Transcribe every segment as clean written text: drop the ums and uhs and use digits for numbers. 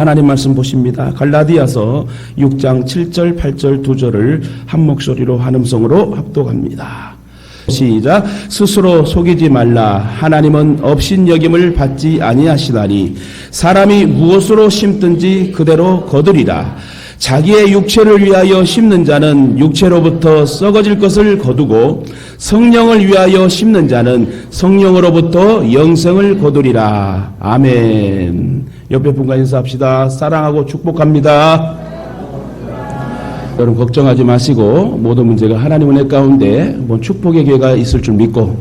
하나님 말씀 보십니다. 갈라디아서 6장 7절 8절 2절을 한 목소리로 한 음성으로 합독합니다. 시작. 스스로 속이지 말라. 하나님은 업신여김을 받지 아니하시나니 사람이 무엇으로 심든지 그대로 거두리라. 자기의 육체를 위하여 심는 자는 육체로부터 썩어질 것을 거두고 성령을 위하여 심는 자는 성령으로부터 영생을 거두리라. 아멘. 옆에 분과 인사합시다. 사랑하고 축복합니다. 여러분 걱정하지 마시고 모든 문제가 하나님 은혜 가운데 축복의 기회가 있을 줄 믿고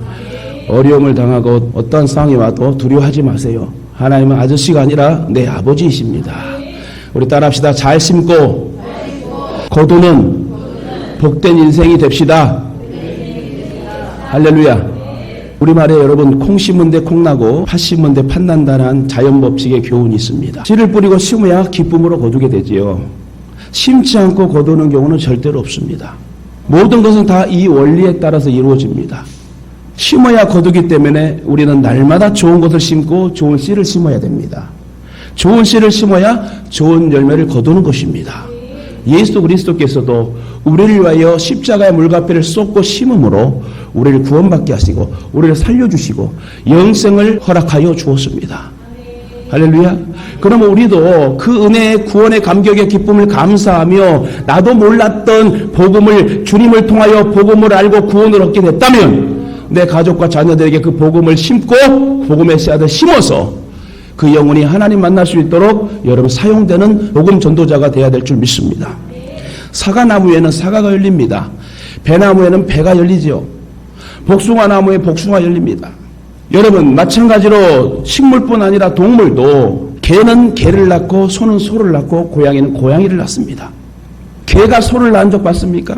어려움을 당하고 어떠한 상황이 와도 두려워하지 마세요. 하나님은 아저씨가 아니라 내 아버지이십니다. 우리 따라합시다. 잘 심고 거두는 복된 인생이 됩시다. 할렐루야. 우리말에 여러분 콩 심은 데 콩나고 팥 심은 데 팥난다는 자연법칙의 교훈이 있습니다. 씨를 뿌리고 심어야 기쁨으로 거두게 되지요. 심지 않고 거두는 경우는 절대로 없습니다. 모든 것은 다 이 원리에 따라서 이루어집니다. 심어야 거두기 때문에 우리는 날마다 좋은 것을 심고 좋은 씨를 심어야 됩니다. 좋은 씨를 심어야 좋은 열매를 거두는 것입니다. 예수 그리스도께서도 우리를 위하여 십자가의 물가피를 쏟고 심음으로 우리를 구원받게 하시고 우리를 살려주시고 영생을 허락하여 주었습니다. 할렐루야. 그러면 우리도 그 은혜의 구원의 감격의 기쁨을 감사하며 나도 몰랐던 복음을 주님을 통하여 복음을 알고 구원을 얻게 됐다면 내 가족과 자녀들에게 그 복음을 심고 복음의 씨앗을 심어서 그 영혼이 하나님 만날 수 있도록 여러분 사용되는 복음 전도자가 되어야 될 줄 믿습니다. 사과나무에는 사과가 열립니다. 배나무에는 배가 열리죠. 복숭아나무에 복숭아 열립니다. 여러분 마찬가지로 식물뿐 아니라 동물도 개는 개를 낳고 소는 소를 낳고 고양이는 고양이를 낳습니다. 개가 소를 낳은 적 봤습니까?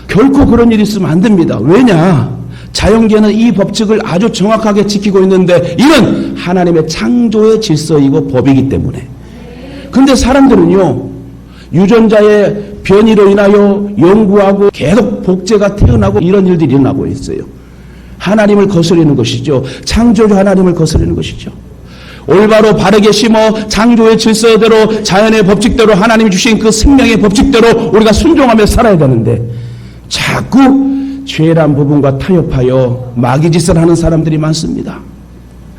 결코 그런 일이 있으면 안 됩니다. 왜냐? 자연계는 이 법칙을 아주 정확하게 지키고 있는데 이는 하나님의 창조의 질서이고 법이기 때문에. 근데 사람들은요 유전자의 변이로 인하여 연구하고 계속 복제가 태어나고 이런 일들이 일어나고 있어요. 하나님을 거스르는 것이죠. 창조주 하나님을 거스르는 것이죠. 올바로 바르게 심어 창조의 질서대로 자연의 법칙대로 하나님이 주신 그 생명의 법칙대로 우리가 순종하며 살아야 되는데 자꾸 죄란 부분과 타협하여 마귀짓을 하는 사람들이 많습니다.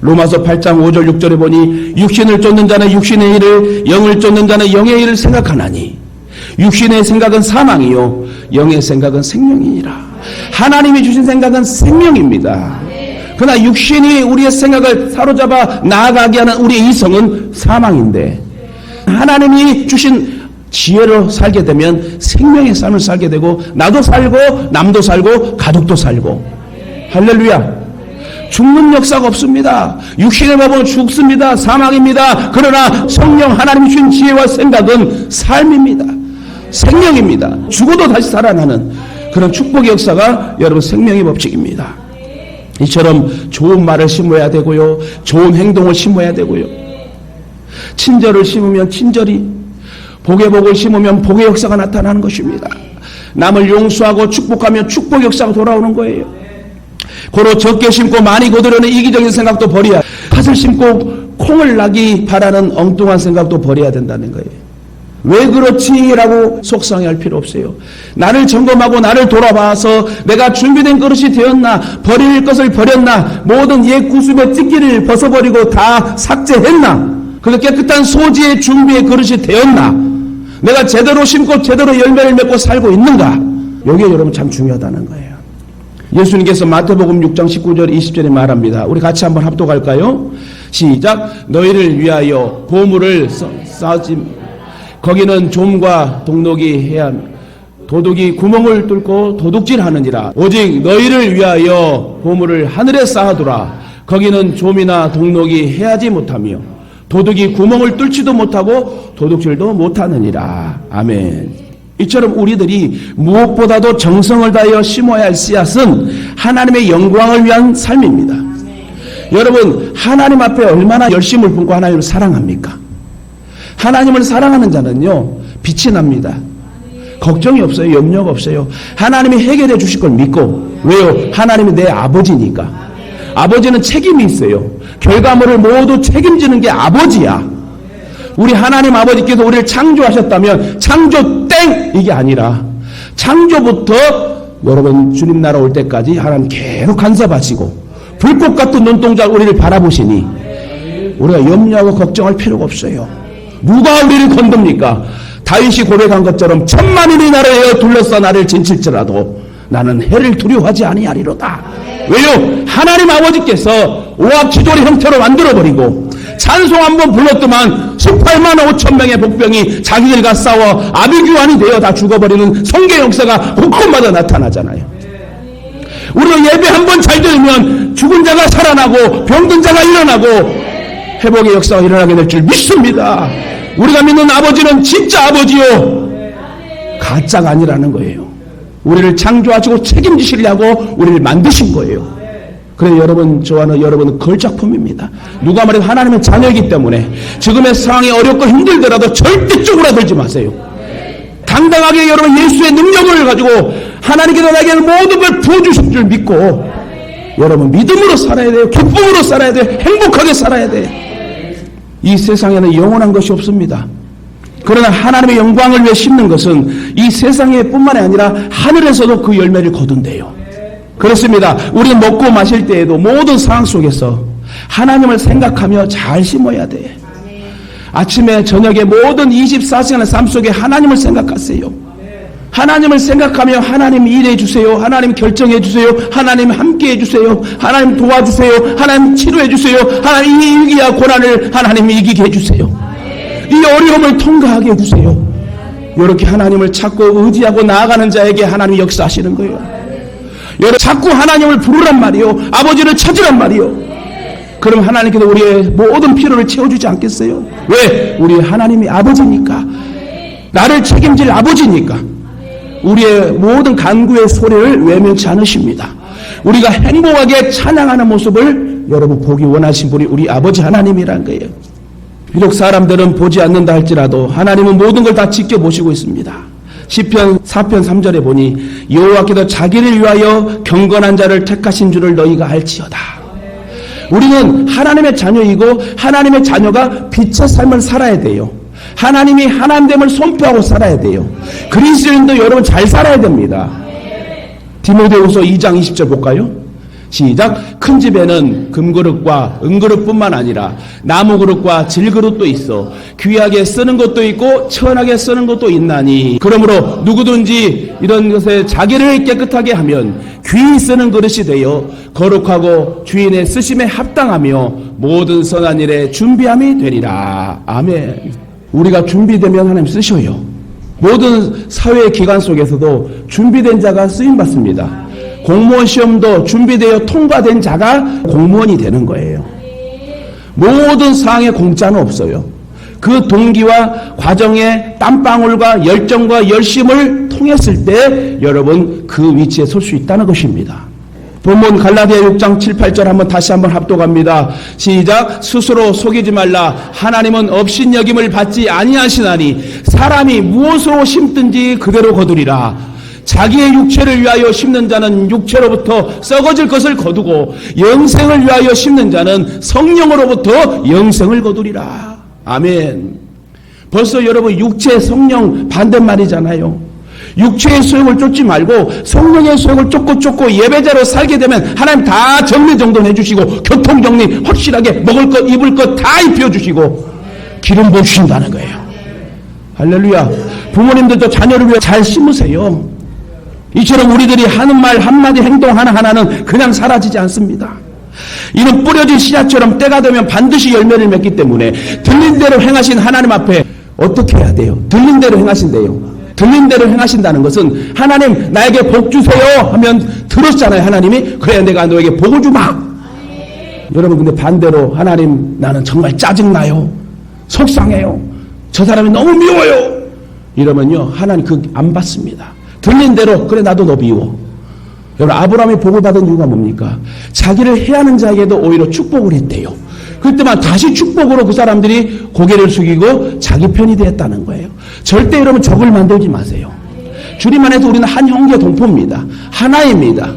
로마서 8장 5절 6절에 보니 육신을 쫓는 자는 육신의 일을 영을 쫓는 자는 영의 일을 생각하나니 육신의 생각은 사망이요 영의 생각은 생명이니라. 하나님이 주신 생각은 생명입니다. 그러나 육신이 우리의 생각을 사로잡아 나아가게 하는 우리의 이성은 사망인데 하나님이 주신 지혜로 살게 되면 생명의 삶을 살게 되고 나도 살고 남도 살고 가족도 살고. 할렐루야. 죽는 역사가 없습니다. 육신의 법은 죽습니다. 사망입니다. 그러나 성령 하나님이 주신 지혜와 생각은 삶입니다. 생명입니다. 죽어도 다시 살아나는 그런 축복의 역사가 여러분 생명의 법칙입니다. 이처럼 좋은 말을 심어야 되고요. 좋은 행동을 심어야 되고요. 친절을 심으면 친절이 복의 복을 심으면 복의 역사가 나타나는 것입니다. 남을 용서하고 축복하면 축복의 역사가 돌아오는 거예요. 고로 적게 심고 많이 거두려는 이기적인 생각도 버려야, 팥을 심고 콩을 나기 바라는 엉뚱한 생각도 버려야 된다는 거예요. 왜 그렇지? 라고 속상해할 필요 없어요. 나를 점검하고 나를 돌아봐서 내가 준비된 그릇이 되었나, 버릴 것을 버렸나, 모든 옛 구습의 찢기를 벗어버리고 다 삭제했나, 그 깨끗한 소지의 준비의 그릇이 되었나, 내가 제대로 심고 제대로 열매를 맺고 살고 있는가? 이게 여러분 참 중요하다는 거예요. 예수님께서 마태복음 6장 19절 20절에 말합니다. 우리 같이 한번 합독할까요? 시작. 너희를 위하여 보물을 쌓지 거기는 좀과 동록이 해야 도둑이 구멍을 뚫고 도둑질하느니라. 오직 너희를 위하여 보물을 하늘에 쌓아두라. 거기는 좀이나 동록이 해하지 못하며 도둑이 구멍을 뚫지도 못하고 도둑질도 못하느니라. 아멘. 이처럼 우리들이 무엇보다도 정성을 다하여 심어야 할 씨앗은 하나님의 영광을 위한 삶입니다. 여러분 하나님 앞에 얼마나 열심을 품고 하나님을 사랑합니까? 하나님을 사랑하는 자는요 빛이 납니다. 걱정이 없어요. 염려가 없어요. 하나님이 해결해 주실 걸 믿고. 왜요? 하나님이 내 아버지니까. 아버지는 책임이 있어요. 결과물을 모두 책임지는 게 아버지야. 우리 하나님 아버지께서 우리를 창조하셨다면 창조 땡! 이게 아니라 창조부터 여러분 주님 나라 올 때까지 하나님 계속 간섭하시고 불꽃 같은 눈동자로 우리를 바라보시니 우리가 염려하고 걱정할 필요가 없어요. 누가 우리를 건듭니까? 다윗이 고백한 것처럼 천만인이 나를 에어 둘러싸 나를 진칠지라도 나는 해를 두려워하지 아니하리로다. 왜요? 하나님 아버지께서 오합 지졸의 형태로 만들어버리고 찬송 한번 불렀더만 18만 5천 명의 복병이 자기들과 싸워 아비규환이 되어 다 죽어버리는 성경 역사가 곳곳마다 나타나잖아요. 우리가 예배 한번 잘 들으면 죽은 자가 살아나고 병든 자가 일어나고 회복의 역사가 일어나게 될 줄 믿습니다. 우리가 믿는 아버지는 진짜 아버지요 가짜가 아니라는 거예요. 우리를 창조하시고 책임지시려고 우리를 만드신 거예요. 그래서 여러분, 저와는 여러분은 걸작품입니다. 누가 말해도 하나님은 자녀이기 때문에 지금의 상황이 어렵고 힘들더라도 절대 쪼그라들지 마세요. 당당하게 여러분 예수의 능력을 가지고 하나님께서 나에게 모든 걸 부어주실 줄 믿고 여러분 믿음으로 살아야 돼요. 기쁨으로 살아야 돼요. 행복하게 살아야 돼요. 이 세상에는 영원한 것이 없습니다. 그러나 하나님의 영광을 위해 심는 것은 이 세상에 뿐만이 아니라 하늘에서도 그 열매를 거둔대요. 그렇습니다. 우리는 먹고 마실 때에도 모든 상황 속에서 하나님을 생각하며 잘 심어야 돼. 아침에 저녁에 모든 24시간의 삶 속에 하나님을 생각하세요. 하나님을 생각하며 하나님 일해 주세요. 하나님 결정해 주세요. 하나님 함께 해 주세요. 하나님 도와주세요. 하나님 치료해 주세요. 하나님 이 위기와 고난을 하나님 이기게 해 주세요. 이 어려움을 통과하게 해주세요. 이렇게 하나님을 찾고 의지하고 나아가는 자에게 하나님이 역사하시는 거예요. 여러분 자꾸 하나님을 부르란 말이요. 아버지를 찾으란 말이요. 그럼 하나님께서 우리의 모든 필요를 채워주지 않겠어요? 왜? 우리 하나님이 아버지니까. 나를 책임질 아버지니까. 우리의 모든 간구의 소리를 외면치 않으십니다. 우리가 행복하게 찬양하는 모습을 여러분 보기 원하신 분이 우리 아버지 하나님이란 거예요. 비록 사람들은 보지 않는다 할지라도 하나님은 모든 걸 다 지켜보시고 있습니다. 시편 4편 3절에 보니 여호와께서 자기를 위하여 경건한 자를 택하신 줄을 너희가 알지어다. 우리는 하나님의 자녀이고 하나님의 자녀가 빛의 삶을 살아야 돼요. 하나님이 하나님됨을 선포하고 살아야 돼요. 그리스도인도 여러분 잘 살아야 됩니다. 디모데후서 2장 20절 볼까요? 시작. 큰 집에는 금그릇과 은그릇뿐만 아니라 나무그릇과 질그릇도 있어 귀하게 쓰는 것도 있고 천하게 쓰는 것도 있나니 그러므로 누구든지 이런 것에 자기를 깨끗하게 하면 귀히 쓰는 그릇이 되어 거룩하고 주인의 쓰심에 합당하며 모든 선한 일에 준비함이 되리라. 아멘. 우리가 준비되면 하나님 쓰셔요. 모든 사회 기관 속에서도 준비된 자가 쓰임받습니다. 공무원 시험도 준비되어 통과된 자가 공무원이 되는 거예요. 모든 상황에 공짜는 없어요. 그 동기와 과정의 땀방울과 열정과 열심을 통했을 때 여러분 그 위치에 설 수 있다는 것입니다. 본문 갈라디아 6장 7, 8절 다시 한번 합독합니다. 시작. 스스로 속이지 말라. 하나님은 업신여김을 받지 아니하시나니 사람이 무엇으로 심든지 그대로 거두리라. 자기의 육체를 위하여 심는 자는 육체로부터 썩어질 것을 거두고 영생을 위하여 심는 자는 성령으로부터 영생을 거두리라. 아멘. 벌써 여러분 육체 성령 반대말이잖아요. 육체의 소용을 쫓지 말고 성령의 소용을 쫓고 예배자로 살게 되면 하나님 다 정리정돈해 주시고 교통정리 확실하게 먹을 것 입을 것 다 입혀주시고 기름 부어주신다는 거예요. 할렐루야. 부모님들도 자녀를 위해 잘 심으세요. 이처럼 우리들이 하는 말 한마디 행동 하나하나는 그냥 사라지지 않습니다. 이는 뿌려진 씨앗처럼 때가 되면 반드시 열매를 맺기 때문에 들린 대로 행하신 하나님 앞에 어떻게 해야 돼요? 들린 대로 행하신대요. 들린 대로 행하신다는 것은 하나님 나에게 복 주세요 하면 들었잖아요. 하나님이. 그래 내가 너에게 복을 주마. 여러분 근데 반대로 하나님 나는 정말 짜증나요. 속상해요. 저 사람이 너무 미워요. 이러면요 하나님 안 받습니다. 들린 대로 그래 나도 너 미워. 여러분 아브라함이 복을 받은 이유가 뭡니까? 자기를 해하는 자에게도 오히려 축복을 했대요. 그때만 다시 축복으로 그 사람들이 고개를 숙이고 자기 편이 되었다는 거예요. 절대 여러분 적을 만들지 마세요. 주님 안에서 우리는 한 형제 동포입니다. 하나입니다.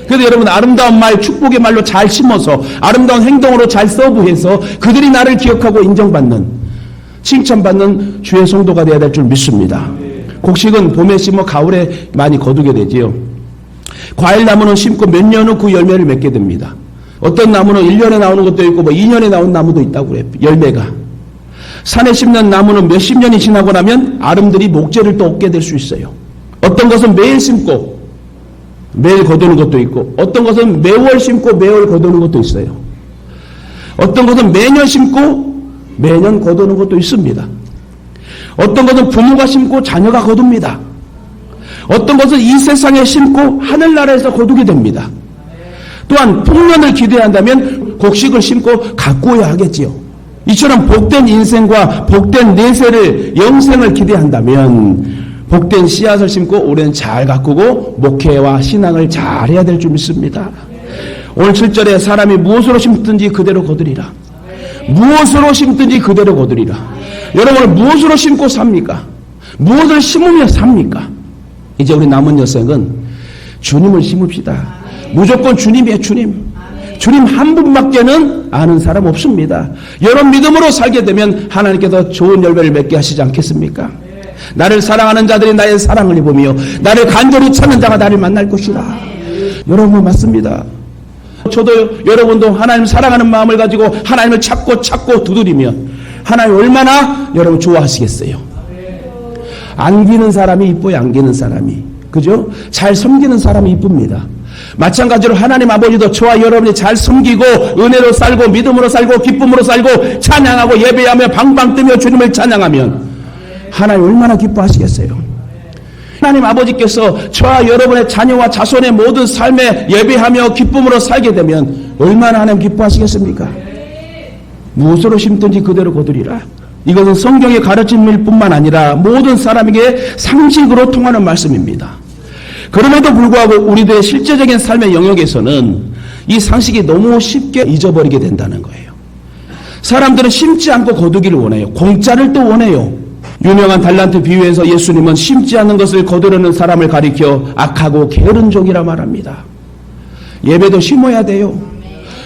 그래서 여러분 아름다운 말 축복의 말로 잘 심어서 아름다운 행동으로 잘 서브해서 그들이 나를 기억하고 인정받는 칭찬받는 주의 성도가 되어야 될 줄 믿습니다. 곡식은 봄에 심어 가을에 많이 거두게 되지요. 과일나무는 심고 몇 년 후 그 열매를 맺게 됩니다. 어떤 나무는 1년에 나오는 것도 있고 2년에 나온 나무도 있다고 그래요. 열매가. 산에 심는 나무는 몇십 년이 지나고 나면 아름들이 목재를 또 얻게 될 수 있어요. 어떤 것은 매일 심고 매일 거두는 것도 있고 어떤 것은 매월 심고 매월 거두는 것도 있어요. 어떤 것은 매년 심고 매년 거두는 것도 있습니다. 어떤 것은 부모가 심고 자녀가 거둡니다. 어떤 것은 이 세상에 심고 하늘나라에서 거두게 됩니다. 또한 풍년을 기대한다면 곡식을 심고 가꾸어야 하겠지요. 이처럼 복된 인생과 복된 내세를 영생을 기대한다면 복된 씨앗을 심고 올해는 잘 가꾸고 목회와 신앙을 잘 해야 될 줄 믿습니다. 오늘 7절에 사람이 무엇으로 심든지 그대로 거두리라. 무엇으로 심든지 그대로 거두리라. 여러분 무엇으로 심고 삽니까? 무엇을 심으며 삽니까? 이제 우리 남은 여생은 주님을 심읍시다. 무조건 주님이에요. 주님 한 분밖에는 아는 사람 없습니다. 여러분 믿음으로 살게 되면 하나님께서 좋은 열매를 맺게 하시지 않겠습니까? 나를 사랑하는 자들이 나의 사랑을 입으며 나를 간절히 찾는 자가 나를 만날 것이라. 여러분 맞습니다. 저도 여러분도 하나님 사랑하는 마음을 가지고 하나님을 찾고 두드리면 하나님 얼마나 여러분 좋아하시겠어요. 안기는 사람이 이뻐요. 안기는 사람이. 그죠? 잘 섬기는 사람이 이쁩니다. 마찬가지로 하나님 아버지도 저와 여러분이 잘 섬기고 은혜로 살고 믿음으로 살고 기쁨으로 살고 찬양하고 예배하며 방방 뜨며 주님을 찬양하면 하나님 얼마나 기뻐하시겠어요. 하나님 아버지께서 저와 여러분의 자녀와 자손의 모든 삶에 예배하며 기쁨으로 살게 되면 얼마나 하나님 기뻐하시겠습니까? 무엇으로 심든지 그대로 거두리라. 이것은 성경의 가르침일 뿐만 아니라 모든 사람에게 상식으로 통하는 말씀입니다. 그럼에도 불구하고 우리들의 실제적인 삶의 영역에서는 이 상식이 너무 쉽게 잊어버리게 된다는 거예요. 사람들은 심지 않고 거두기를 원해요. 공짜를 또 원해요. 유명한 달란트 비유에서 예수님은 심지 않는 것을 거두려는 사람을 가리켜 악하고 게으른 종이라 말합니다. 예배도 심어야 돼요.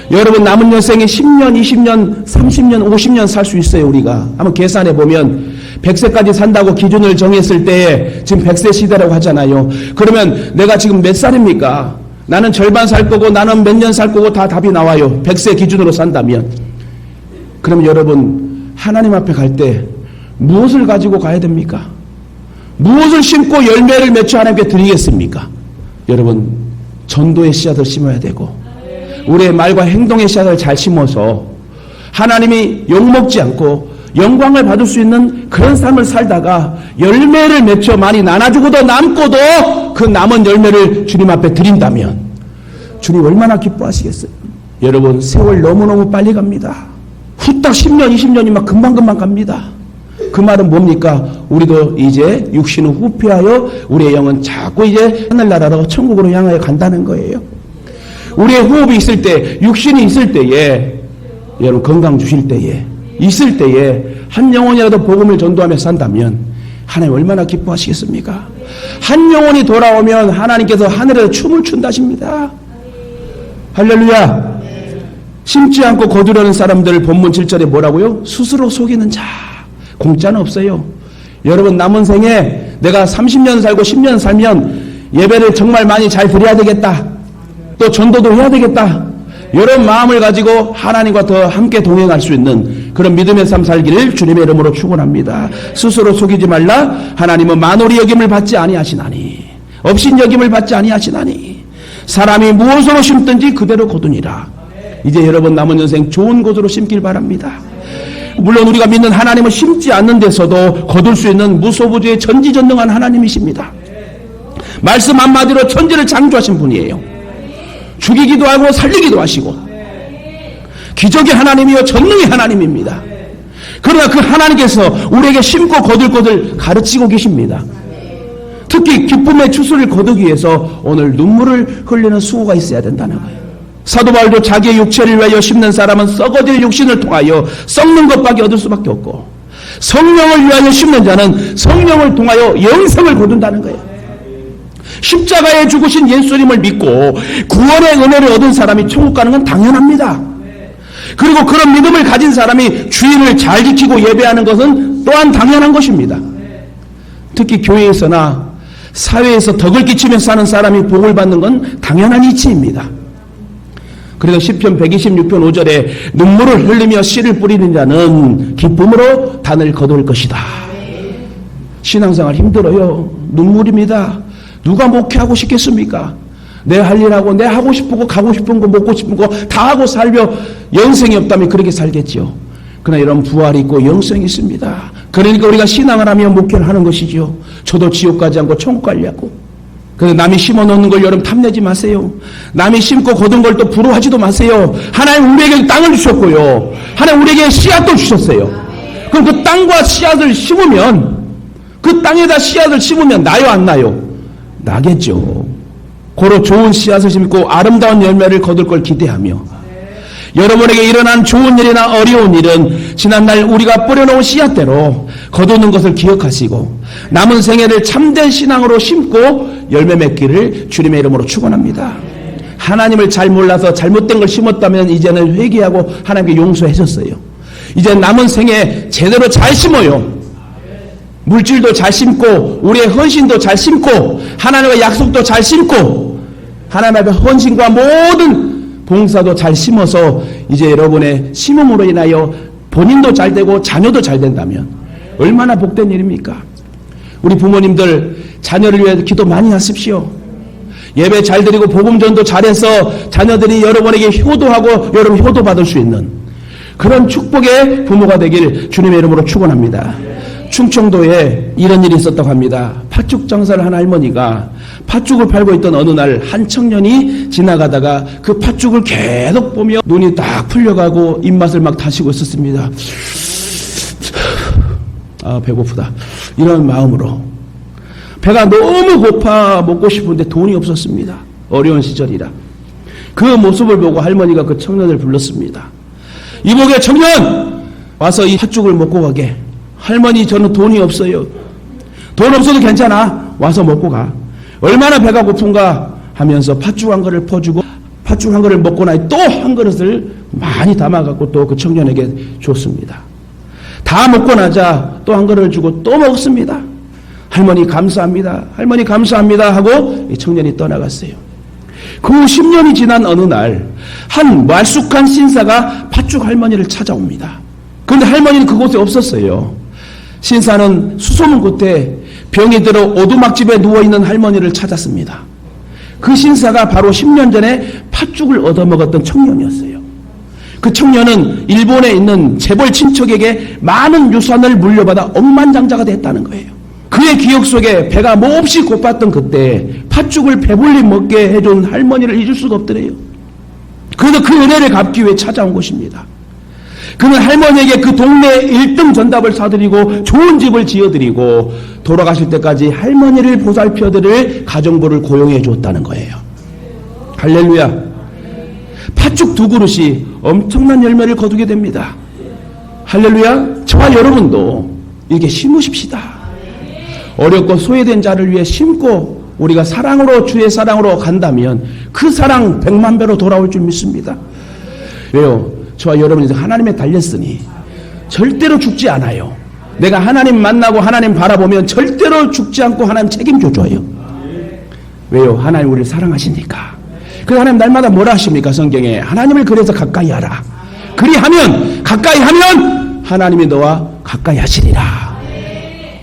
여러분 남은 여생에 10년, 20년, 30년, 50년 살 수 있어요. 우리가 한번 계산해 보면 100세까지 산다고 기준을 정했을 때에 지금 100세 시대라고 하잖아요. 그러면 내가 지금 몇 살입니까? 나는 절반 살 거고 나는 몇 년 살 거고 다 답이 나와요. 100세 기준으로 산다면. 그럼 여러분 하나님 앞에 갈 때 무엇을 가지고 가야 됩니까? 무엇을 심고 열매를 맺혀 하나님께 드리겠습니까? 여러분 전도의 씨앗을 심어야 되고 우리의 말과 행동의 씨앗을 잘 심어서 하나님이 욕먹지 않고 영광을 받을 수 있는 그런 삶을 살다가 열매를 맺혀 많이 나눠주고도 남고도 그 남은 열매를 주님 앞에 드린다면 주님 얼마나 기뻐하시겠어요. 여러분 세월 너무너무 빨리 갑니다. 후딱 10년 20년이 막 금방금방 갑니다. 그 말은 뭡니까? 우리도 이제 육신을 후피하여 우리의 영은 자꾸 이제 하늘나라로 천국으로 향하여 간다는 거예요. 우리의 호흡이 있을 때 육신이 있을 때에 여러분 건강 주실 때에 있을 때에 한 영혼이라도 복음을 전도하며 산다면 하나님 얼마나 기뻐하시겠습니까? 한 영혼이 돌아오면 하나님께서 하늘에서 춤을 춘다십니다. 할렐루야. 심지 않고 거두려는 사람들 본문 7절에 뭐라고요? 스스로 속이는 자. 공짜는 없어요. 여러분 남은 생에 내가 30년 살고 10년 살면 예배를 정말 많이 잘 드려야 되겠다. 또 전도도 해야 되겠다. 이런 마음을 가지고 하나님과 더 함께 동행할 수 있는 그런 믿음의 삶 살기를 주님의 이름으로 축원합니다. 스스로 속이지 말라. 하나님은 만홀히 여김을 받지 아니하시나니 업신 여김을 받지 아니하시나니 사람이 무엇으로 심든지 그대로 거두니라. 이제 여러분 남은 인생 좋은 곳으로 심길 바랍니다. 물론 우리가 믿는 하나님은 심지 않는 데서도 거둘 수 있는 무소부지의 전지전능한 하나님이십니다. 말씀 한마디로 천지를 창조하신 분이에요. 죽이기도 하고 살리기도 하시고 기적의 하나님이요 전능의 하나님입니다. 그러나 그 하나님께서 우리에게 심고 거둘 것을 가르치고 계십니다. 특히 기쁨의 추수를 거두기 위해서 오늘 눈물을 흘리는 수고가 있어야 된다는 거예요. 사도 바울도 자기의 육체를 위하여 심는 사람은 썩어질 육신을 통하여 썩는 것밖에 얻을 수밖에 없고 성령을 위하여 심는 자는 성령을 통하여 영생을 거둔다는 거예요. 십자가에 죽으신 예수님을 믿고 구원의 은혜를 얻은 사람이 천국 가는 건 당연합니다. 그리고 그런 믿음을 가진 사람이 주일을 잘 지키고 예배하는 것은 또한 당연한 것입니다. 특히 교회에서나 사회에서 덕을 끼치며 사는 사람이 복을 받는 건 당연한 이치입니다. 그래서 시편 126편 5절에 눈물을 흘리며 씨를 뿌리는 자는 기쁨으로 단을 거둘 것이다. 신앙생활 힘들어요. 눈물입니다. 누가 목회하고 싶겠습니까? 내 할 일하고 내 하고 싶은 거 가고 싶은 거 먹고 싶은 거 다 하고 살며 영생이 없다면 그렇게 살겠죠. 그러나 이런 부활이 있고 영생이 있습니다. 그러니까 우리가 신앙을 하며 목회를 하는 것이죠. 저도 지옥 가지 않고 천국 가려고. 그래서 남이 심어 놓는 걸 여러분 탐내지 마세요. 남이 심고 거둔 걸 또 부러워하지도 마세요. 하나님 우리에게 땅을 주셨고요. 하나님 우리에게 씨앗도 주셨어요. 그럼 그 땅과 씨앗을 심으면 그 땅에다 씨앗을 심으면 나요 안 나요? 나겠죠. 고로 좋은 씨앗을 심고 아름다운 열매를 거둘 걸 기대하며 여러분에게 일어난 좋은 일이나 어려운 일은 지난날 우리가 뿌려놓은 씨앗대로 거두는 것을 기억하시고 남은 생애를 참된 신앙으로 심고 열매 맺기를 주님의 이름으로 축원합니다. 하나님을 잘 몰라서 잘못된 걸 심었다면 이제는 회개하고 하나님께 용서하셨어요. 이제 남은 생애 제대로 잘 심어요. 물질도 잘 심고 우리의 헌신도 잘 심고 하나님의 약속도 잘 심고 하나님 앞에 헌신과 모든 봉사도 잘 심어서 이제 여러분의 심음으로 인하여 본인도 잘 되고 자녀도 잘 된다면 얼마나 복된 일입니까? 우리 부모님들 자녀를 위해 기도 많이 하십시오. 예배 잘 드리고 복음전도 잘해서 자녀들이 여러분에게 효도하고 여러분 효도받을 수 있는 그런 축복의 부모가 되길 주님의 이름으로 축원합니다. 충청도에 이런 일이 있었다고 합니다. 팥죽 장사를 한 할머니가 팥죽을 팔고 있던 어느 날 한 청년이 지나가다가 그 팥죽을 계속 보며 눈이 딱 풀려가고 입맛을 막 다시고 있었습니다. 아, 배고프다. 이런 마음으로 배가 너무 고파 먹고 싶은데 돈이 없었습니다. 어려운 시절이라. 그 모습을 보고 할머니가 그 청년을 불렀습니다. 이보게 청년! 와서 이 팥죽을 먹고 가게. 할머니 저는 돈이 없어요. 돈 없어도 괜찮아. 와서 먹고 가. 얼마나 배가 고픈가 하면서 팥죽 한 그릇을 퍼주고 팥죽 한 그릇을 먹고 나니 또 한 그릇을 많이 담아갖고 또 그 청년에게 줬습니다. 다 먹고 나자 또 한 그릇을 주고 또 먹습니다. 할머니 감사합니다. 할머니 감사합니다 하고 이 청년이 떠나갔어요. 그 후 10년이 지난 어느 날 한 말쑥한 신사가 팥죽 할머니를 찾아옵니다. 그런데 할머니는 그곳에 없었어요. 신사는 수소문 끝에 병이 들어 오두막집에 누워있는 할머니를 찾았습니다. 그 신사가 바로 10년 전에 팥죽을 얻어먹었던 청년이었어요. 그 청년은 일본에 있는 재벌 친척에게 많은 유산을 물려받아 억만장자가 됐다는 거예요. 그의 기억 속에 배가 몹시 고팠던 그때 팥죽을 배불리 먹게 해준 할머니를 잊을 수가 없더래요. 그래서 그 은혜를 갚기 위해 찾아온 것입니다. 그는 할머니에게 그 동네 1등 전답을 사드리고 좋은 집을 지어드리고 돌아가실 때까지 할머니를 보살펴드릴 가정부를 고용해 주었다는 거예요. 할렐루야. 팥죽 2그릇이 엄청난 열매를 거두게 됩니다. 할렐루야. 저와 여러분도 이렇게 심으십시다. 어렵고 소외된 자를 위해 심고 우리가 사랑으로 주의 사랑으로 간다면 그 사랑 100만 배로 돌아올 줄 믿습니다. 왜요? 저와 여러분이 하나님에 달렸으니 절대로 죽지 않아요. 내가 하나님 만나고 하나님 바라보면 절대로 죽지 않고 하나님 책임져 줘요. 왜요? 하나님 우리를 사랑하시니까. 그래서 하나님 날마다 뭐라 하십니까? 성경에 하나님을 그래서 가까이 하라. 그리하면 가까이 하면 하나님이 너와 가까이 하시리라.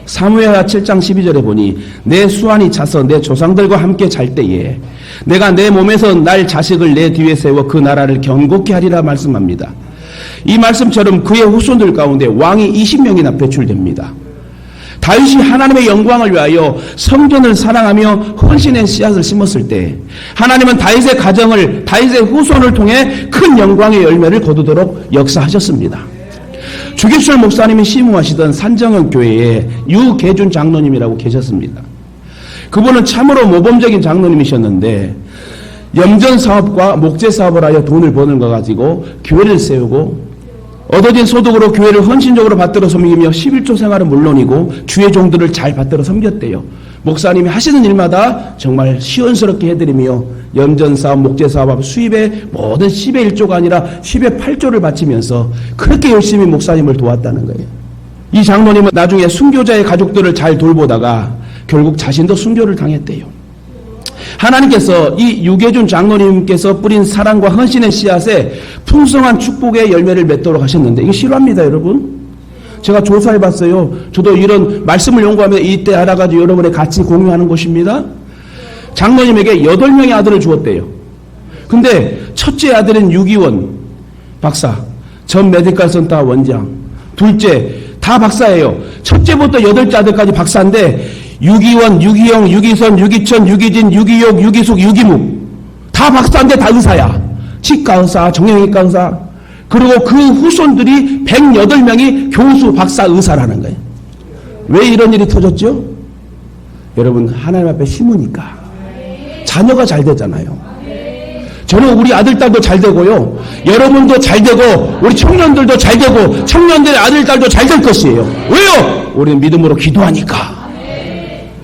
사무엘하 7장 12절에 보니 내 수완이 차서 내 조상들과 함께 잘 때에 내가 내 몸에서 날 자식을 내 뒤에 세워 그 나라를 견고케 하리라 말씀합니다. 이 말씀처럼 그의 후손들 가운데 왕이 20명이나 배출됩니다. 다윗이 하나님의 영광을 위하여 성전을 사랑하며 헌신의 씨앗을 심었을 때 하나님은 다윗의 가정을 다윗의 후손을 통해 큰 영광의 열매를 거두도록 역사하셨습니다. 주기술 목사님이 시무하시던 산정형 교회에 유계준 장로님이라고 계셨습니다. 그분은 참으로 모범적인 장로님이셨는데 염전 사업과 목재 사업을 하여 돈을 버는 거 가지고 교회를 세우고 얻어진 소득으로 교회를 헌신적으로 받들어 섬기며 11조 생활은 물론이고 주의 종들을 잘 받들어 섬겼대요. 목사님이 하시는 일마다 정말 시원스럽게 해드리며 염전사업, 목재사업, 수입의 모든 10의 1조가 아니라 10의 8조를 바치면서 그렇게 열심히 목사님을 도왔다는 거예요. 이 장로님은 나중에 순교자의 가족들을 잘 돌보다가 결국 자신도 순교를 당했대요. 하나님께서 이 유계준 장로님께서 뿌린 사랑과 헌신의 씨앗에 풍성한 축복의 열매를 맺도록 하셨는데 이게 실화입니다, 여러분. 제가 조사해봤어요. 저도 이런 말씀을 연구하며 이때 알아가지고 여러분에 같이 공유하는 것입니다. 장로님에게 8명의 아들을 주었대요. 근데 첫째 아들은 유기원 박사, 전 메디컬 센터 원장, 둘째 다 박사예요. 첫째부터 8째 아들까지 박사인데 유기원, 유기영, 유기선, 유기천, 유기진, 유기욕, 유기숙, 유기묵 다 박사인데 다 의사야. 치과 의사, 정형외과 의사. 그리고 그 후손들이 108명이 교수, 박사, 의사라는 거예요. 왜 이런 일이 터졌죠? 여러분, 하나님 앞에 심으니까 자녀가 잘 되잖아요. 저는 우리 아들, 딸도 잘 되고요. 여러분도 잘 되고 우리 청년들도 잘 되고 청년들의 아들, 딸도 잘 될 것이에요. 왜요? 우리는 믿음으로 기도하니까.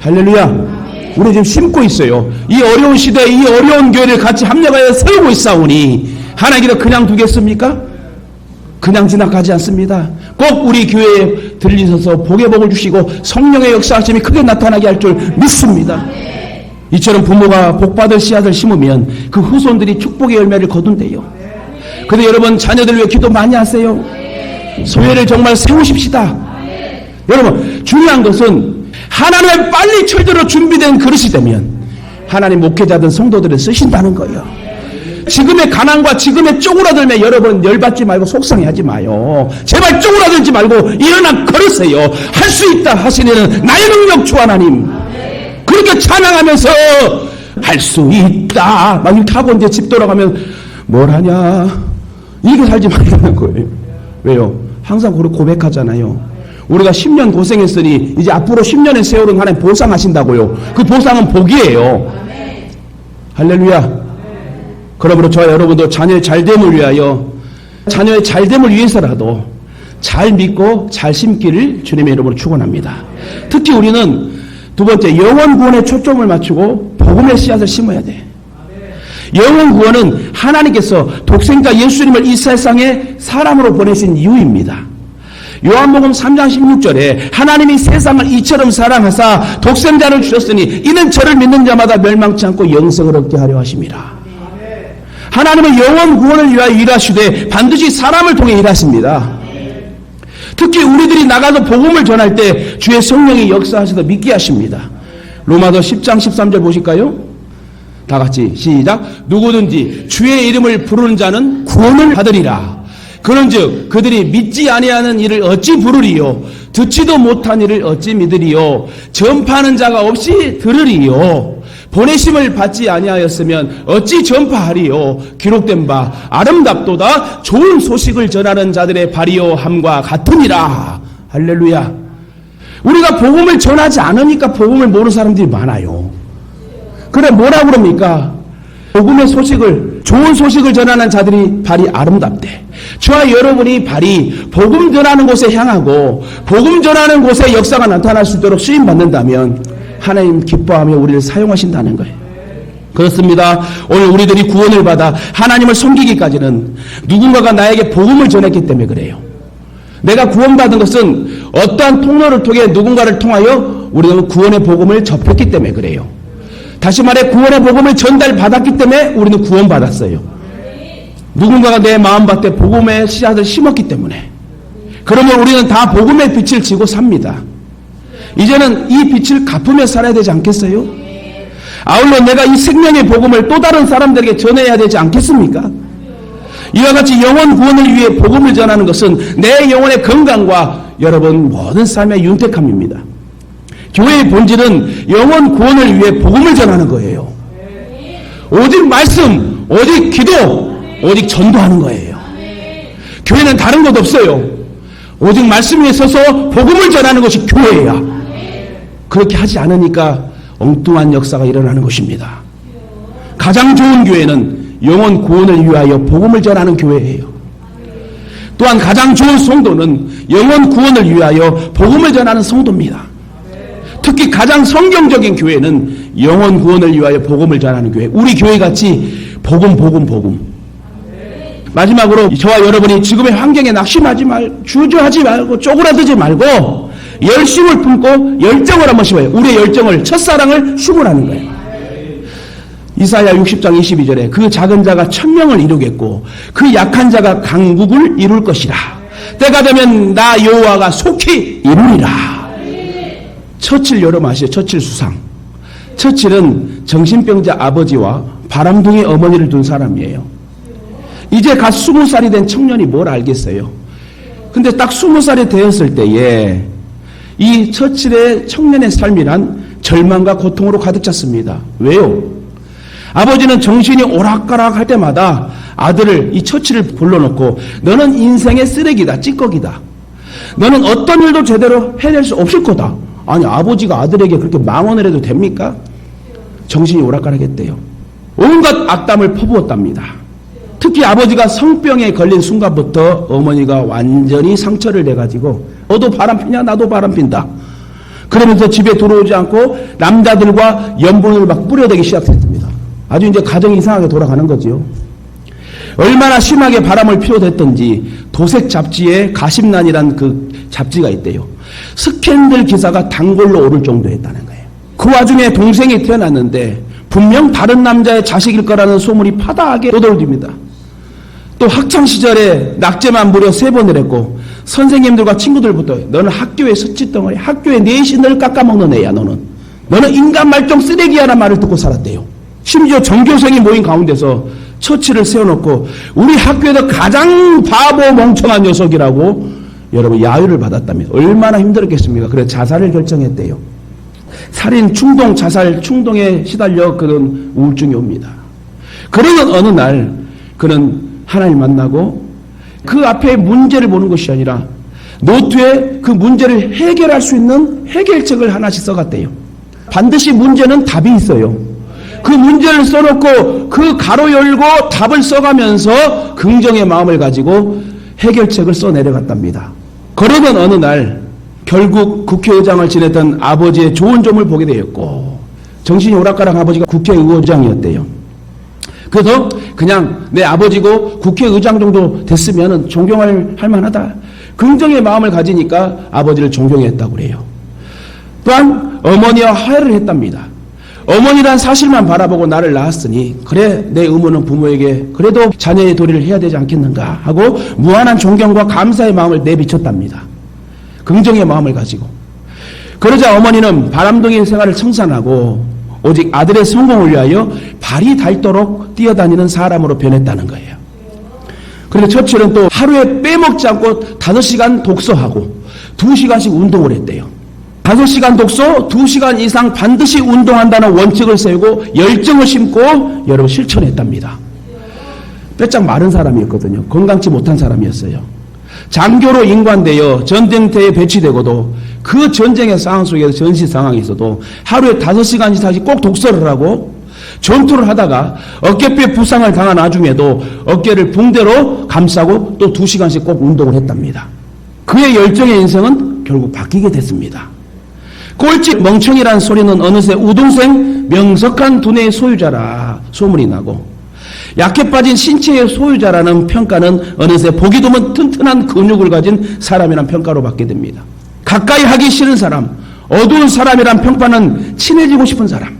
할렐루야. 우리 지금 심고 있어요. 이 어려운 시대에 이 어려운 교회를 같이 합력하여 세우고 있사오니 하나님께서 그냥 두겠습니까? 그냥 지나가지 않습니다. 꼭 우리 교회에 들리셔서 복의 복을 주시고 성령의 역사하심이 크게 나타나게 할 줄 믿습니다. 이처럼 부모가 복받을 씨앗을 심으면 그 후손들이 축복의 열매를 거둔대요. 그런데 여러분, 자녀들 위해 기도 많이 하세요. 소회를 정말 세우십시다. 여러분, 중요한 것은 하나님의 빨리 철저로 준비된 그릇이 되면 하나님 목회자든 성도들을 쓰신다는 거예요. 지금의 가난과 지금의 쪼그라들면 여러분 열받지 말고 속상해하지 마요. 제발 쪼그라들지 말고 일어나 걸으세요. 할 수 있다 하시는 나의 능력 주 하나님. 그렇게 찬양하면서 할 수 있다 막 이렇게 하고 이제 집 돌아가면 뭘 하냐 이렇게 살지 말라는 거예요. 왜요? 항상 그렇게 고백하잖아요. 우리가 10년 고생했으니 이제 앞으로 10년의 세월은 하나님 보상하신다고요. 그 보상은 복이에요. 할렐루야. 그러므로 저와 여러분도 자녀의 잘됨을 위하여, 자녀의 잘됨을 위해서라도 잘 믿고 잘 심기를 주님의 이름으로 축원합니다. 특히 우리는 두 번째, 영혼 구원에 초점을 맞추고 복음의 씨앗을 심어야 돼. 영혼 구원은 하나님께서 독생자 예수님을 이 세상에 사람으로 보내신 이유입니다. 요한복음 3장 16절에 하나님이 세상을 이처럼 사랑하사 독생자를 주셨으니 이는 저를 믿는 자마다 멸망치 않고 영생을 얻게 하려 하심이라. 하나님은 영혼 구원을 위하여 일하시되 반드시 사람을 통해 일하십니다. 특히 우리들이 나가서 복음을 전할 때 주의 성령이 역사하셔서 믿게 하십니다. 로마서 10장 13절 보실까요? 다 같이 시작. 누구든지 주의 이름을 부르는 자는 구원을 받으리라. 그런즉 그들이 믿지 아니하는 일을 어찌 부르리요? 듣지도 못한 일을 어찌 믿으리요? 전파하는 자가 없이 들으리요? 보내심을 받지 아니하였으면 어찌 전파하리요? 기록된 바 아름답도다 좋은 소식을 전하는 자들의 발이요 함과 같으니라. 할렐루야. 우리가 복음을 전하지 않으니까 복음을 모르는 사람들이 많아요. 그래 뭐라 그럽니까? 복음의 소식을, 좋은 소식을 전하는 자들이 발이 아름답대. 저와 여러분이 발이 복음 전하는 곳에 향하고 복음 전하는 곳에 역사가 나타날 수 있도록 쓰임받는다면 하나님 기뻐하며 우리를 사용하신다는 거예요. 그렇습니다. 오늘 우리들이 구원을 받아 하나님을 섬기기까지는 누군가가 나에게 복음을 전했기 때문에 그래요. 내가 구원받은 것은 어떠한 통로를 통해 누군가를 통하여 우리는 구원의 복음을 접했기 때문에 그래요. 다시 말해 구원의 복음을 전달받았기 때문에 우리는 구원받았어요. 누군가가 내 마음밭에 복음의 씨앗을 심었기 때문에. 그러면 우리는 다 복음의 빛을 지고 삽니다. 이제는 이 빛을 갚으며 살아야 되지 않겠어요? 아울러 내가 이 생명의 복음을 또 다른 사람들에게 전해야 되지 않겠습니까? 이와 같이 영혼 구원을 위해 복음을 전하는 것은 내 영혼의 건강과 여러분 모든 삶의 윤택함입니다. 교회의 본질은 영혼 구원을 위해 복음을 전하는 거예요. 오직 말씀, 오직 기도, 오직 전도하는 거예요. 교회는 다른 것 없어요. 오직 말씀 위에 서서 복음을 전하는 것이 교회야. 그렇게 하지 않으니까 엉뚱한 역사가 일어나는 것입니다. 가장 좋은 교회는 영혼 구원을 위하여 복음을 전하는 교회예요. 또한 가장 좋은 성도는 영혼 구원을 위하여 복음을 전하는 성도입니다. 특히 가장 성경적인 교회는 영혼 구원을 위하여 복음을 전하는 교회. 우리 교회같이 복음. 마지막으로 저와 여러분이 지금의 환경에 낙심하지 말고 주저하지 말고 쪼그라들지 말고 열심을 품고 열정을 한번 심어요. 우리의 열정을, 첫사랑을 심으라는 거예요. 이사야 60장 22절에 그 작은 자가 천명을 이루겠고 그 약한 자가 강국을 이룰 것이라. 때가 되면 나 여호와가 속히 이루리라. 처칠 여러분 아시죠? 처칠 수상. 처칠은 정신병자 아버지와 바람둥이 어머니를 둔 사람이에요. 이제 갓 20살이 된 청년이 뭘 알겠어요? 근데 딱 20살이 되었을 때에 이 처칠의 청년의 삶이란 절망과 고통으로 가득 찼습니다. 왜요? 아버지는 정신이 오락가락 할 때마다 아들을, 이 처칠을 불러놓고 너는 인생의 쓰레기다, 찌꺼기다. 너는 어떤 일도 제대로 해낼 수 없을 거다. 아니, 아버지가 아들에게 그렇게 망언을 해도 됩니까? 정신이 오락가락했대요. 온갖 악담을 퍼부었답니다. 특히 아버지가 성병에 걸린 순간부터 어머니가 완전히 상처를 내가지고 너도 바람피냐 나도 바람핀다. 그러면서 집에 들어오지 않고 남자들과 연분을 막 뿌려대기 시작했습니다. 아주 이제 가정이 이상하게 돌아가는 거죠. 얼마나 심하게 바람을 피워댔던지 도색 잡지에 가심란이란 그 잡지가 있대요. 스캔들 기사가 단골로 오를 정도였다는 거예요. 그 와중에 동생이 태어났는데 분명 다른 남자의 자식일 거라는 소문이 파다하게 떠돌립니다. 또 학창시절에 낙제만 무려 3번을 했고 선생님들과 친구들부터 너는 학교의 수치덩어리, 학교의 내신을 깎아먹는 애야 너는 인간 말종 쓰레기야라는 말을 듣고 살았대요. 심지어 전교생이 모인 가운데서 처치를 세워놓고 우리 학교에서 가장 바보 멍청한 녀석이라고 여러분 야유를 받았답니다. 얼마나 힘들었겠습니까? 그래서 자살을 결정했대요. 살인 충동, 자살 충동에 시달려 그런 우울증이 옵니다. 그러는 어느 날 그는 하나님 만나고 그 앞에 문제를 보는 것이 아니라 노트에 그 문제를 해결할 수 있는 해결책을 하나씩 써갔대요. 반드시 문제는 답이 있어요. 그 문제를 써놓고 그 가로 열고 답을 써가면서 긍정의 마음을 가지고 해결책을 써내려갔답니다. 그러던 어느 날 결국 국회의장을 지냈던 아버지의 좋은 점을 보게 되었고 정신이 오락가락 아버지가 국회의장이었대요. 그래서 그냥 내 아버지고 국회의장 정도 됐으면 존경할 만하다. 긍정의 마음을 가지니까 아버지를 존경했다고 그래요. 또한 어머니와 화해를 했답니다. 어머니란 사실만 바라보고 나를 낳았으니 그래 내 의무는 부모에게 그래도 자녀의 도리를 해야 되지 않겠는가 하고 무한한 존경과 감사의 마음을 내비쳤답니다. 긍정의 마음을 가지고. 그러자 어머니는 바람둥이 생활을 청산하고 오직 아들의 성공을 위하여 발이 닳도록 뛰어다니는 사람으로 변했다는 거예요. 그런데 처칠은 또 하루에 빼먹지 않고 5시간 독서하고 2시간씩 운동을 했대요. 5시간 독서, 2시간 이상 반드시 운동한다는 원칙을 세우고 열정을 심고 여러분 실천했답니다. 빼짝 마른 사람이었거든요. 건강치 못한 사람이었어요. 장교로 인관되어 전쟁터에 배치되고도 그 전쟁의 상황 속에서 전시 상황에서도 하루에 5시간 이상씩 꼭 독서를 하고 전투를 하다가 어깨뼈 부상을 당한 와중에도 어깨를 붕대로 감싸고 또 2시간씩 꼭 운동을 했답니다. 그의 열정의 인생은 결국 바뀌게 됐습니다. 꼴찌 멍청이라는 소리는 어느새 우동생 명석한 두뇌의 소유자라 소문이 나고 약해 빠진 신체의 소유자라는 평가는 어느새 보기 드문 튼튼한 근육을 가진 사람이란 평가로 받게 됩니다. 가까이 하기 싫은 사람, 어두운 사람이란 평판은 친해지고 싶은 사람,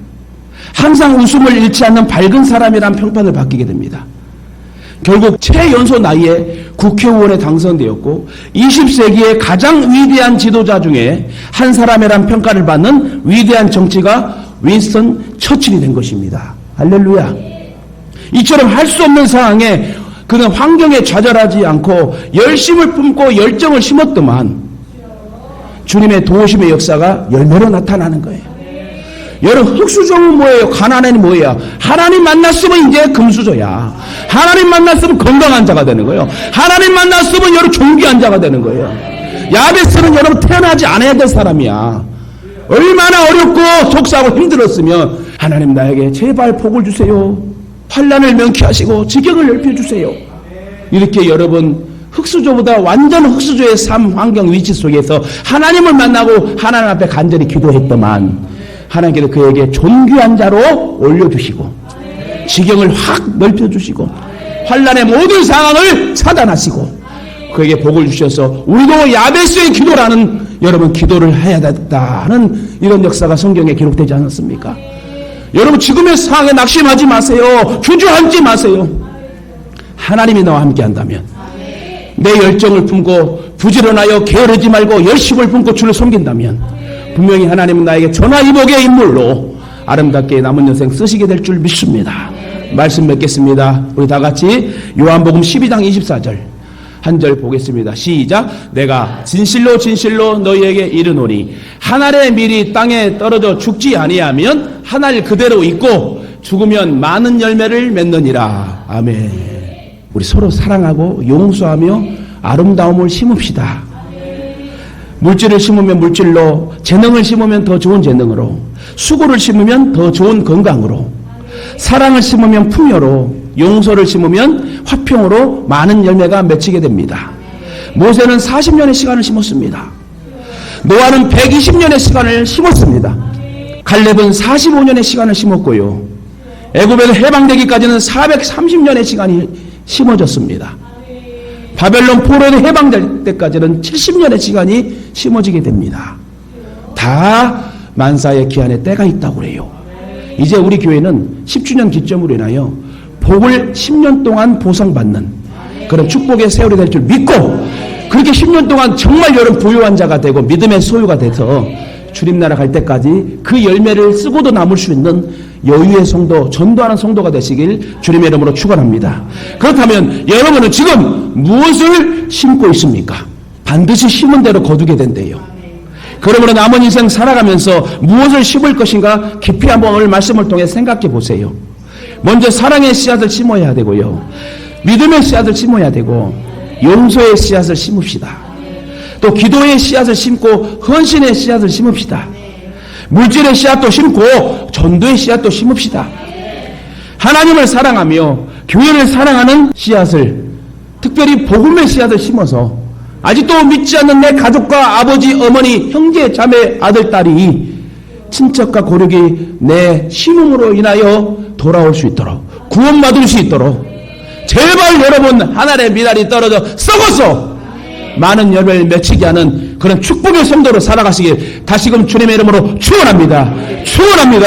항상 웃음을 잃지 않는 밝은 사람이란 평판을 받게 됩니다. 결국 최연소 나이에 국회의원에 당선되었고 20세기의 가장 위대한 지도자 중에 한 사람이란 평가를 받는 위대한 정치가 윈스턴 처칠이 된 것입니다. 할렐루야. 이처럼 할 수 없는 상황에 그는 환경에 좌절하지 않고 열심을 품고 열정을 심었더만 주님의 도우심의 역사가 열매로 나타나는 거예요. 여러분 흙수저는 뭐예요? 가난이 뭐예요? 하나님 만났으면 이제 금수저야. 하나님 만났으면 건강한 자가 되는 거예요. 하나님 만났으면 여러분 존귀한 자가 되는 거예요. 야베스는 여러분 태어나지 않아야 될 사람이야. 얼마나 어렵고 속상하고 힘들었으면 하나님 나에게 제발 복을 주세요. 환난을 명쾌하시고 지경을 넓혀주세요. 이렇게 여러분 흑수저보다 완전 흑수저의 삶 환경 위치 속에서 하나님을 만나고 하나님 앞에 간절히 기도했더만 하나님께서 그에게 존귀한 자로 올려주시고 지경을 확 넓혀주시고 환난의 모든 상황을 차단하시고 그에게 복을 주셔서 우리도 야베스의 기도라는 여러분 기도를 해야 됐다는 이런 역사가 성경에 기록되지 않았습니까? 여러분 지금의 상황에 낙심하지 마세요. 주저앉지 마세요. 하나님이 나와 함께 한다면 내 열정을 품고 부지런하여 게으르지 말고 열심을 품고 주를 섬긴다면 분명히 하나님은 나에게 전화위복의 인물로 아름답게 남은 여생 쓰시게 될 줄 믿습니다. 말씀 맺겠습니다. 우리 다 같이 요한복음 12장 24절 한 절 보겠습니다. 시작. 내가 진실로 진실로 너희에게 이르노니 한 알의 밀이 땅에 떨어져 죽지 아니하면 한 알 그대로 있고 죽으면 많은 열매를 맺느니라. 아멘. 우리 서로 사랑하고 용서하며 아름다움을 심읍시다. 물질을 심으면 물질로, 재능을 심으면 더 좋은 재능으로, 수고를 심으면 더 좋은 건강으로, 사랑을 심으면 풍요로, 용서를 심으면 화평으로 많은 열매가 맺히게 됩니다. 모세는 40년의 시간을 심었습니다. 노아는 120년의 시간을 심었습니다. 갈렙은 45년의 시간을 심었고요. 애굽에서 해방되기까지는 430년의 시간이 심어졌습니다. 바벨론 포로에 해방될 때까지는 70년의 시간이 심어지게 됩니다. 다 만사의 기한에 때가 있다고 그래요. 이제 우리 교회는 10주년 기점으로 인하여 복을 10년 동안 보상받는 그런 축복의 세월이 될 줄 믿고 그렇게 10년 동안 정말 여러분 부유한 자가 되고 믿음의 소유가 돼서 주님 나라 갈 때까지 그 열매를 쓰고도 남을 수 있는 여유의 성도, 전도하는 성도가 되시길 주님의 이름으로 축원합니다. 그렇다면 여러분은 지금 무엇을 심고 있습니까? 반드시 심은 대로 거두게 된대요. 그러므로 남은 인생 살아가면서 무엇을 심을 것인가 깊이 한번 오늘 말씀을 통해 생각해 보세요. 먼저 사랑의 씨앗을 심어야 되고요. 믿음의 씨앗을 심어야 되고 용서의 씨앗을 심읍시다. 또 기도의 씨앗을 심고 헌신의 씨앗을 심읍시다. 물질의 씨앗도 심고 전도의 씨앗도 심읍시다. 하나님을 사랑하며 교회를 사랑하는 씨앗을, 특별히 복음의 씨앗을 심어서 아직도 믿지 않는 내 가족과 아버지, 어머니, 형제, 자매, 아들, 딸이 친척과 고륙이 내 심음으로 인하여 돌아올 수 있도록, 구원받을 수 있도록 제발 여러분 하늘의 미랄이 떨어져 썩어서 많은 열매를 맺히게 하는 그런 축복의 성도로 살아가시길 다시금 주님의 이름으로 축원합니다. 축원합니다.